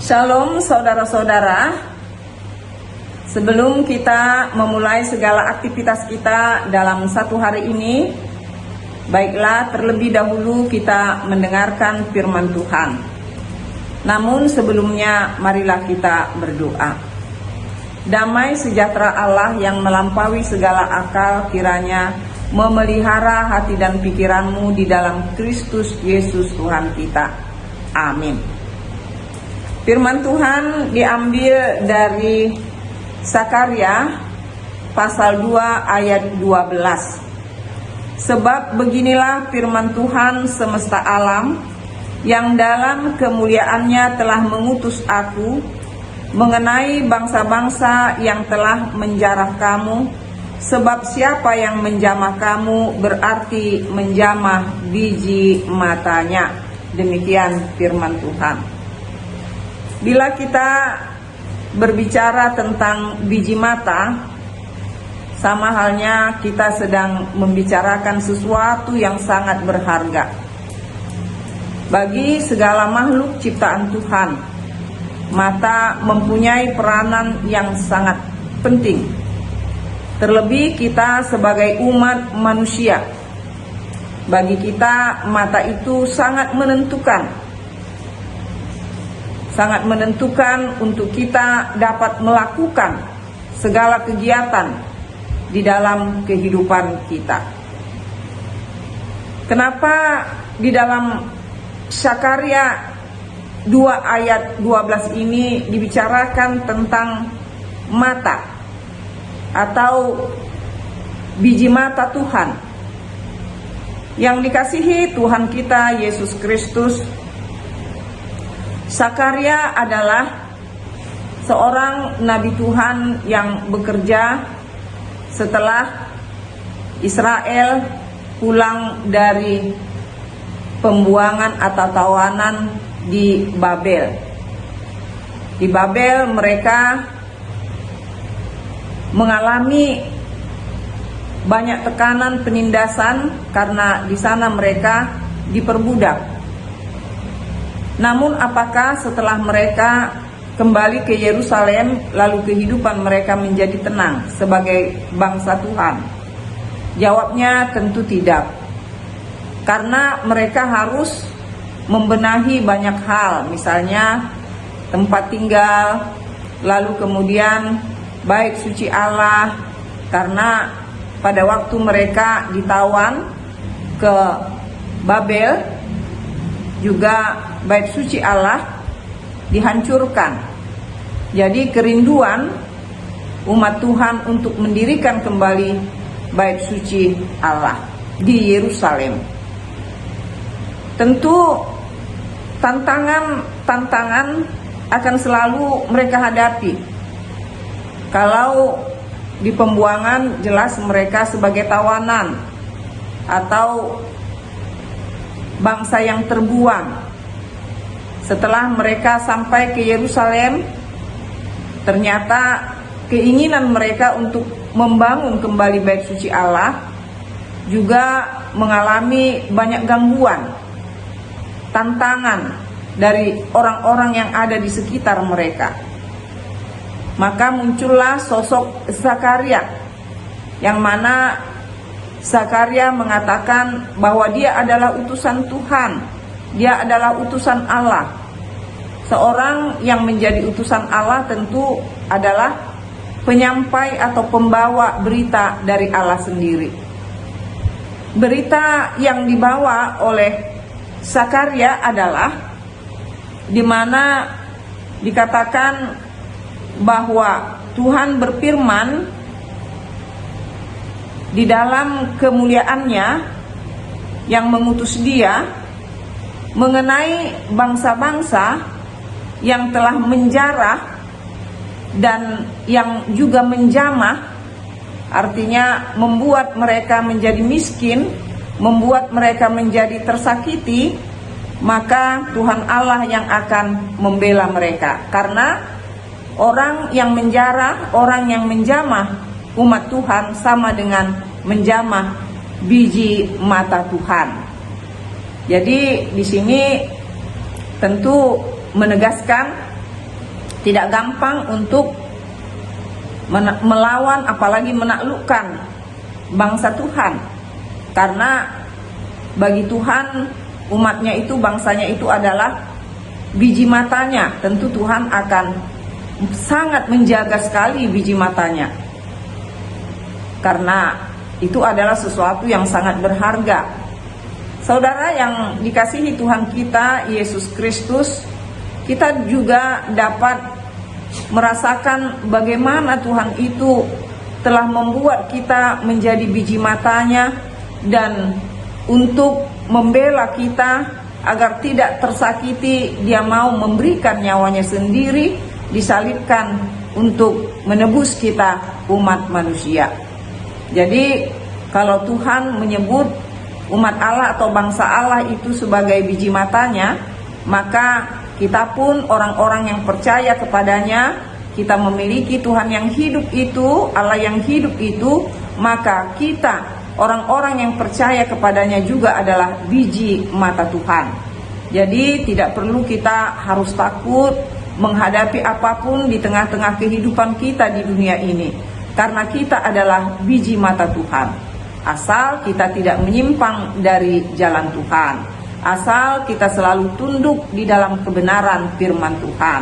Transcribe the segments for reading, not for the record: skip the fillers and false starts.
Shalom saudara-saudara. Sebelum kita memulai segala aktivitas kita dalam satu hari ini, baiklah terlebih dahulu kita mendengarkan firman Tuhan. Namun sebelumnya marilah kita berdoa. Damai sejahtera Allah yang melampaui segala akal kiranya memelihara hati dan pikiranmu di dalam Kristus Yesus Tuhan kita. Amin. Firman Tuhan diambil dari Sakarya pasal 2 ayat 12. Sebab beginilah firman Tuhan semesta alam yang dalam kemuliaannya telah mengutus aku mengenai bangsa-bangsa yang telah menjarah kamu, sebab siapa yang menjamah kamu berarti menjamah biji matanya. Demikian firman Tuhan. Bila kita berbicara tentang biji mata, sama halnya kita sedang membicarakan sesuatu yang sangat berharga. Bagi segala makhluk ciptaan Tuhan, mata mempunyai peranan yang sangat penting. Terlebih kita sebagai umat manusia, bagi kita mata itu sangat menentukan untuk kita dapat melakukan segala kegiatan di dalam kehidupan kita. Kenapa di dalam Sakarya 2 ayat 12 ini dibicarakan tentang mata atau biji mata Tuhan yang dikasihi Tuhan kita Yesus Kristus? Sakarya adalah seorang nabi Tuhan yang bekerja setelah Israel pulang dari pembuangan atau tawanan di Babel. Di Babel mereka mengalami banyak tekanan penindasan karena di sana mereka diperbudak. Namun apakah setelah mereka kembali ke Yerusalem lalu kehidupan mereka menjadi tenang sebagai bangsa Tuhan? Jawabnya tentu tidak. Karena mereka harus membenahi banyak hal, misalnya tempat tinggal, lalu kemudian bait suci Allah, karena pada waktu mereka ditawan ke Babel juga bait suci Allah dihancurkan. Jadi kerinduan umat Tuhan untuk mendirikan kembali bait suci Allah di Yerusalem. Tentu tantangan akan selalu mereka hadapi. Kalau di pembuangan jelas mereka sebagai tawanan atau bangsa yang terbuang. Setelah mereka sampai ke Yerusalem, ternyata keinginan mereka untuk membangun kembali bait suci Allah juga mengalami banyak gangguan, tantangan dari orang-orang yang ada di sekitar mereka. Maka muncullah sosok Zakaria, yang mana Zakaria mengatakan bahwa dia adalah utusan Tuhan, dia adalah utusan Allah. Seorang yang menjadi utusan Allah tentu adalah penyampai atau pembawa berita dari Allah sendiri. Berita yang dibawa oleh Zakaria adalah di mana dikatakan bahwa Tuhan berfirman di dalam kemuliaannya yang mengutus dia mengenai bangsa-bangsa yang telah menjarah dan yang juga menjamah, artinya membuat mereka menjadi miskin, membuat mereka menjadi tersakiti. Maka Tuhan Allah yang akan membela mereka, karena orang yang menjarah, orang yang menjamah umat Tuhan sama dengan menjamah biji mata Tuhan. Jadi di sini tentu menegaskan tidak gampang untuk melawan apalagi menaklukkan bangsa Tuhan, karena bagi Tuhan umatnya itu, bangsanya itu adalah biji matanya. Tentu Tuhan akan sangat menjaga sekali biji matanya, karena itu adalah sesuatu yang sangat berharga. Saudara yang dikasihi Tuhan kita Yesus Kristus, kita juga dapat merasakan bagaimana Tuhan itu telah membuat kita menjadi biji matanya, dan untuk membela kita agar tidak tersakiti, dia mau memberikan nyawanya sendiri, disalibkan untuk menebus kita umat manusia. Jadi kalau Tuhan menyebut umat Allah atau bangsa Allah itu sebagai biji matanya, maka kita pun orang-orang yang percaya kepadanya, kita memiliki Tuhan yang hidup itu, Allah yang hidup itu, maka kita orang-orang yang percaya kepadanya juga adalah biji mata Tuhan. Jadi tidak perlu kita harus takut menghadapi apapun di tengah-tengah kehidupan kita di dunia ini, karena kita adalah biji mata Tuhan. Asal kita tidak menyimpang dari jalan Tuhan, asal kita selalu tunduk di dalam kebenaran firman Tuhan,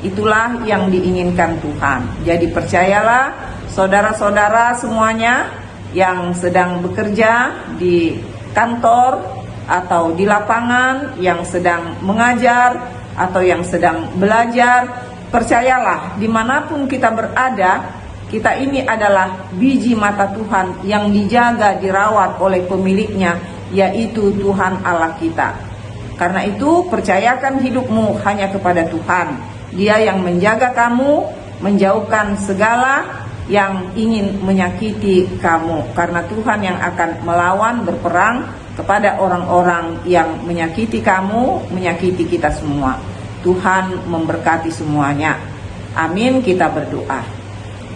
itulah yang diinginkan Tuhan. Jadi percayalah saudara-saudara semuanya yang sedang bekerja di kantor atau di lapangan, yang sedang mengajar atau yang sedang belajar, percayalah dimanapun kita berada, kita ini adalah biji mata Tuhan yang dijaga, dirawat oleh pemiliknya, yaitu Tuhan Allah kita. Karena itu percayakan hidupmu hanya kepada Tuhan. Dia yang menjaga kamu, menjauhkan segala yang ingin menyakiti kamu, karena Tuhan yang akan melawan, berperang kepada orang-orang yang menyakiti kamu, menyakiti kita semua. Tuhan memberkati semuanya. Amin, kita berdoa.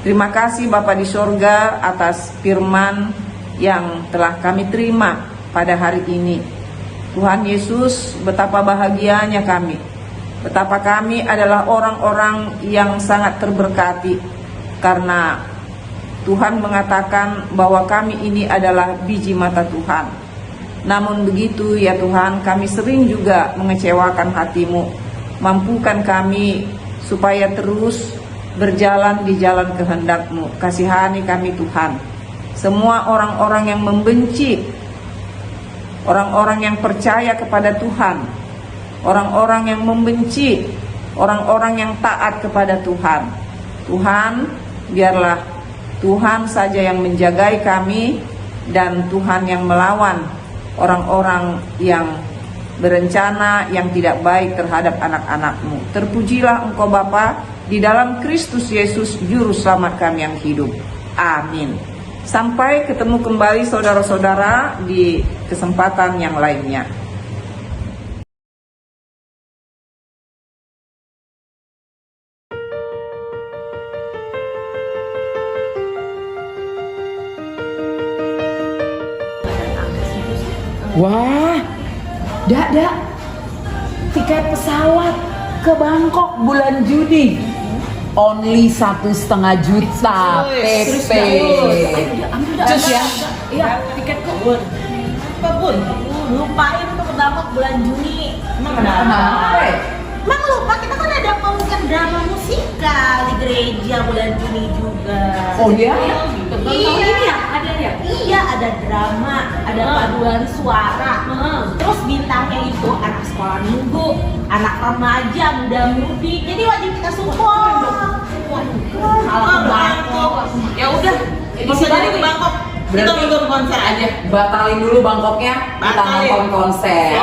Terima kasih Bapa di sorga atas firman yang telah kami terima pada hari ini. Tuhan Yesus, betapa bahagianya kami, betapa kami adalah orang-orang yang sangat terberkati, karena Tuhan mengatakan bahwa kami ini adalah biji mata Tuhan. Namun begitu ya Tuhan, kami sering juga mengecewakan hati-Mu. Mampukan kami supaya terus berjalan di jalan kehendak-Mu. Kasihani kami Tuhan. Semua orang-orang yang membenci, orang-orang yang percaya kepada Tuhan, orang-orang yang membenci, orang-orang yang taat kepada Tuhan. Tuhan, biarlah Tuhan saja yang menjagai kami, dan Tuhan yang melawan orang-orang yang berencana yang tidak baik terhadap anak-anak-Mu. Terpujilah Engkau Bapa, di dalam Kristus Yesus Juru Selamat kami yang hidup. Amin. Sampai ketemu kembali saudara-saudara di kesempatan yang lainnya. Wah, Dak, tiket pesawat ke Bangkok bulan Juni only 1,5 juta PP. Cus ya? Iya, tiket kok. Apa Bun? Lupain untuk ke Bangkok bulan Juni. Emang Kenapa? Emang lupa, kita kan ada pembukaan drama musikal di gereja bulan Juni juga. Oh ya? Iya, iya ada drama, ada paduan suara. Terus bintangnya itu anak sekolah minggu, anak remaja, muda-mudi. Jadi wajib kita support. Kalau ke Bangkok, ya udah. Bisa jadi ke Bangkok. Kita nonton konser aja. Batalin dulu Bangkoknya, kita nonton konser.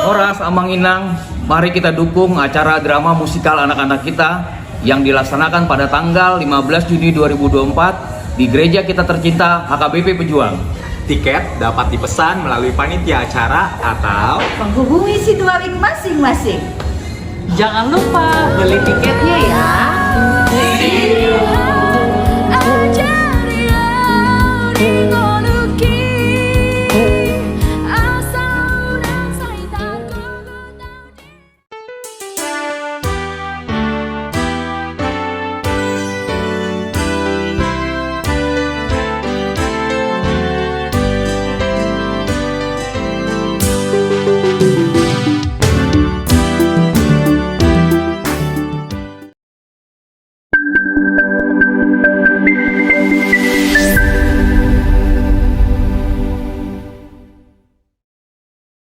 Horas Amang Inang, mari kita dukung acara drama musikal anak-anak kita yang dilaksanakan pada tanggal 15 Juni 2024 di gereja kita tercinta HKBP Pejuang. Tiket dapat dipesan melalui panitia acara atau Menghubungi Sidoarjo masing-masing. Jangan lupa beli tiketnya ya.